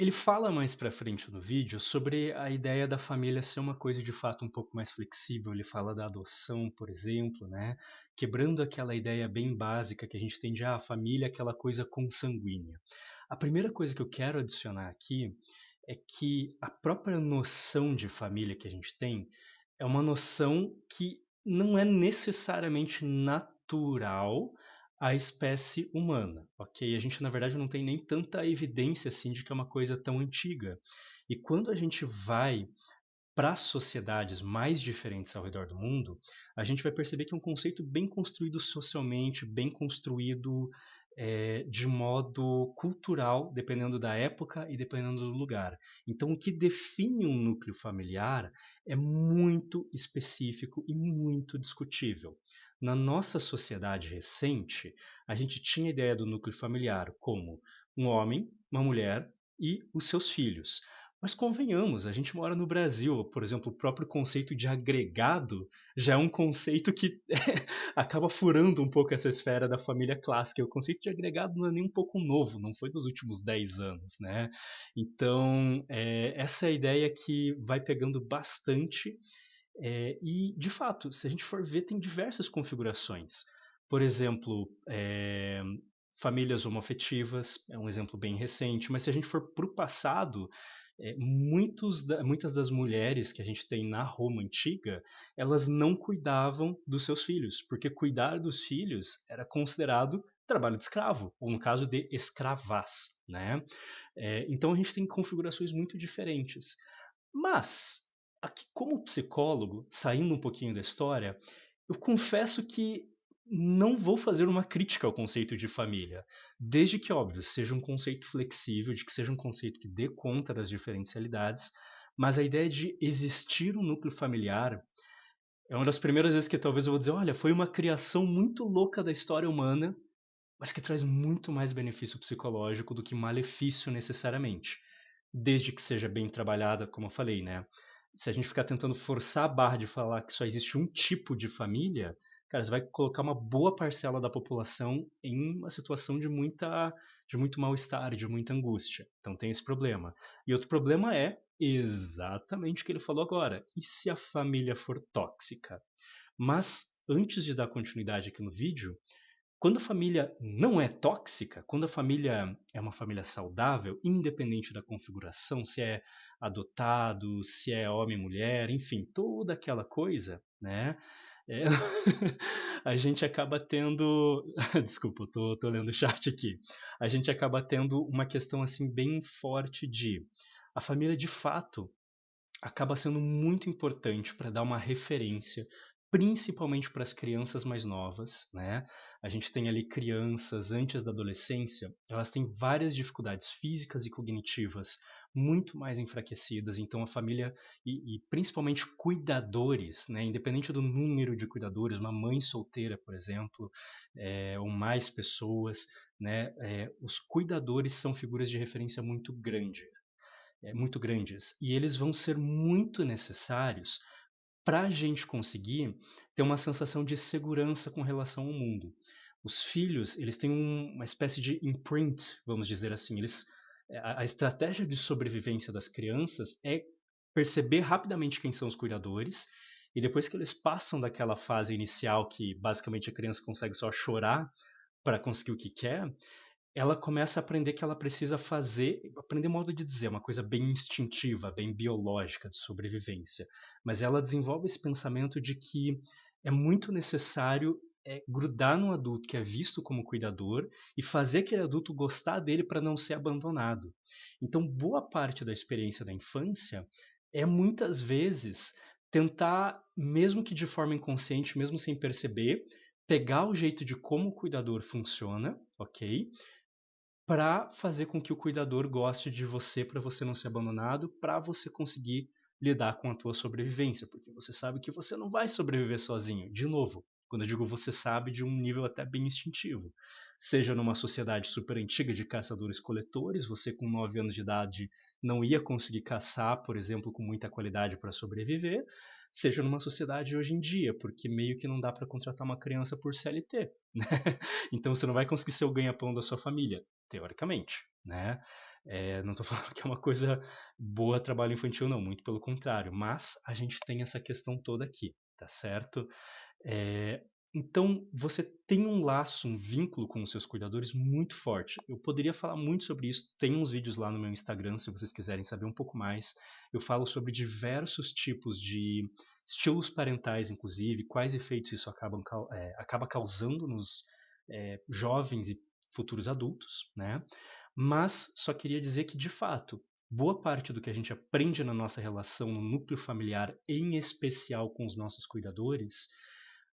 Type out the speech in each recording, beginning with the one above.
Ele fala mais pra frente no vídeo sobre a ideia da família ser uma coisa de fato um pouco mais flexível. Ele fala da adoção, por exemplo, né? Quebrando aquela ideia bem básica que a gente tem de a família é aquela coisa consanguínea. A primeira coisa que eu quero adicionar aqui é que a própria noção de família que a gente tem é uma noção que não é necessariamente natural à espécie humana, ok? A gente, na verdade, não tem nem tanta evidência assim de que é uma coisa tão antiga. E quando a gente vai para sociedades mais diferentes ao redor do mundo, a gente vai perceber que é um conceito bem construído socialmente, bem construído de modo cultural, dependendo da época e dependendo do lugar. Então, o que define um núcleo familiar é muito específico e muito discutível. Na nossa sociedade recente, a gente tinha a ideia do núcleo familiar como um homem, uma mulher e os seus filhos. Mas convenhamos, a gente mora no Brasil, por exemplo, o próprio conceito de agregado já é um conceito que acaba furando um pouco essa esfera da família clássica. O conceito de agregado não é nem um pouco novo, não foi dos últimos 10 anos, né? Então, essa é a ideia que vai pegando bastante e, de fato, se a gente for ver, tem diversas configurações. Por exemplo, famílias homoafetivas é um exemplo bem recente, mas se a gente for para o passado, muitas das mulheres que a gente tem na Roma antiga, elas não cuidavam dos seus filhos, porque cuidar dos filhos era considerado trabalho de escravo, ou no caso de escravaz, né? Então a gente tem configurações muito diferentes. Mas, aqui como psicólogo, saindo um pouquinho da história, eu confesso que não vou fazer uma crítica ao conceito de família, desde que, óbvio, seja um conceito flexível, de que seja um conceito que dê conta das diferencialidades, mas a ideia de existir um núcleo familiar é uma das primeiras vezes que talvez eu vou dizer, olha, foi uma criação muito louca da história humana, mas que traz muito mais benefício psicológico do que malefício necessariamente, desde que seja bem trabalhada, como eu falei, né? Se a gente ficar tentando forçar a barra de falar que só existe um tipo de família, cara, você vai colocar uma boa parcela da população em uma situação de muito mal-estar, de muita angústia. Então tem esse problema. E outro problema é exatamente o que ele falou agora. E se a família for tóxica? Mas antes de dar continuidade aqui no vídeo, quando a família não é tóxica, quando a família é uma família saudável, independente da configuração, se é adotado, se é homem, mulher, enfim, toda aquela coisa, né? É, a gente acaba tendo. Desculpa, tô lendo o chat aqui. A gente acaba tendo uma questão assim bem forte de a família de fato acaba sendo muito importante para dar uma referência, principalmente para as crianças mais novas, né? A gente tem ali crianças antes da adolescência, elas têm várias dificuldades físicas e cognitivas muito mais enfraquecidas, então a família e principalmente cuidadores, né? Independente do número de cuidadores, uma mãe solteira, por exemplo, ou mais pessoas, né? Os cuidadores são figuras de referência muito grandes e eles vão ser muito necessários para a gente conseguir ter uma sensação de segurança com relação ao mundo. Os filhos, eles têm uma espécie de imprint, vamos dizer assim. A estratégia de sobrevivência das crianças é perceber rapidamente quem são os cuidadores e depois que eles passam daquela fase inicial que basicamente a criança consegue só chorar para conseguir o que quer, ela começa a aprender que ela precisa fazer, aprender modo de dizer, uma coisa bem instintiva, bem biológica de sobrevivência. Mas ela desenvolve esse pensamento de que é muito necessário grudar num adulto que é visto como cuidador e fazer aquele adulto gostar dele para não ser abandonado. Então, boa parte da experiência da infância é muitas vezes tentar, mesmo que de forma inconsciente, mesmo sem perceber, pegar o jeito de como o cuidador funciona, ok? Para fazer com que o cuidador goste de você, para você não ser abandonado, para você conseguir lidar com a tua sobrevivência, porque você sabe que você não vai sobreviver sozinho. De novo, quando eu digo você sabe, de um nível até bem instintivo. Seja numa sociedade super antiga de caçadores-coletores, você com 9 anos de idade não ia conseguir caçar, por exemplo, com muita qualidade para sobreviver, seja numa sociedade hoje em dia, porque meio que não dá para contratar uma criança por CLT, né? Então você não vai conseguir ser o ganha-pão da sua família teoricamente, né? Não estou falando que é uma coisa boa trabalho infantil, não, muito pelo contrário. Mas a gente tem essa questão toda aqui, tá certo? É, então, você tem um laço, um vínculo com os seus cuidadores muito forte. Eu poderia falar muito sobre isso. Tem uns vídeos lá no meu Instagram, se vocês quiserem saber um pouco mais. Eu falo sobre diversos tipos de estilos parentais, inclusive, quais efeitos isso acaba causando nos jovens e futuros adultos, né? Mas só queria dizer que, de fato, boa parte do que a gente aprende na nossa relação no núcleo familiar, em especial com os nossos cuidadores,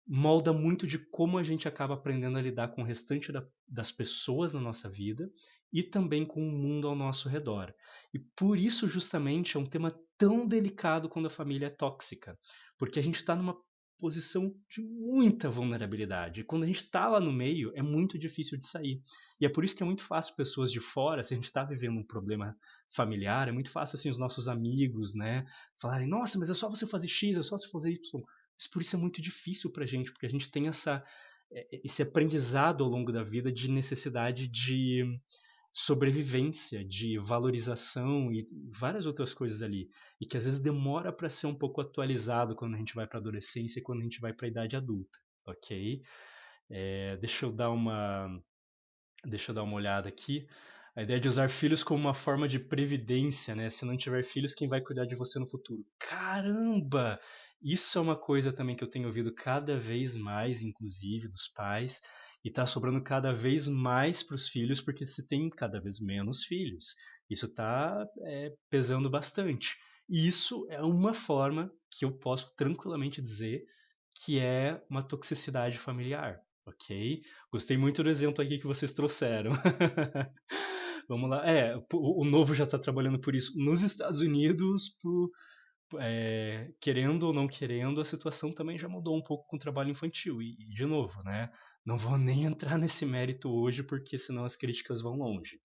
molda muito de como a gente acaba aprendendo a lidar com o restante das pessoas na nossa vida e também com o mundo ao nosso redor. E por isso, justamente, é um tema tão delicado quando a família é tóxica, porque a gente está numa posição de muita vulnerabilidade. E quando a gente está lá no meio, é muito difícil de sair. E é por isso que é muito fácil pessoas de fora, se a gente está vivendo um problema familiar, é muito fácil assim os nossos amigos, né, falarem: "Nossa, mas é só você fazer X, é só você fazer Y". Mas por isso é muito difícil pra gente, porque a gente tem esse aprendizado ao longo da vida de necessidade de sobrevivência, de valorização e várias outras coisas ali. E que às vezes demora para ser um pouco atualizado quando a gente vai para a adolescência e quando a gente vai para a idade adulta, ok? É, deixa eu dar uma olhada aqui. A ideia de usar filhos como uma forma de previdência, né? Se não tiver filhos, quem vai cuidar de você no futuro? Caramba! Isso é uma coisa também que eu tenho ouvido cada vez mais, inclusive, dos pais, e tá sobrando cada vez mais para os filhos, porque se tem cada vez menos filhos. Isso tá pesando bastante. E isso é uma forma que eu posso tranquilamente dizer que é uma toxicidade familiar, ok? Gostei muito do exemplo aqui que vocês trouxeram. Vamos lá. O Novo já está trabalhando por isso. Nos Estados Unidos, querendo ou não querendo, a situação também já mudou um pouco com o trabalho infantil. De novo, né? Não vou nem entrar nesse mérito hoje, porque senão as críticas vão longe.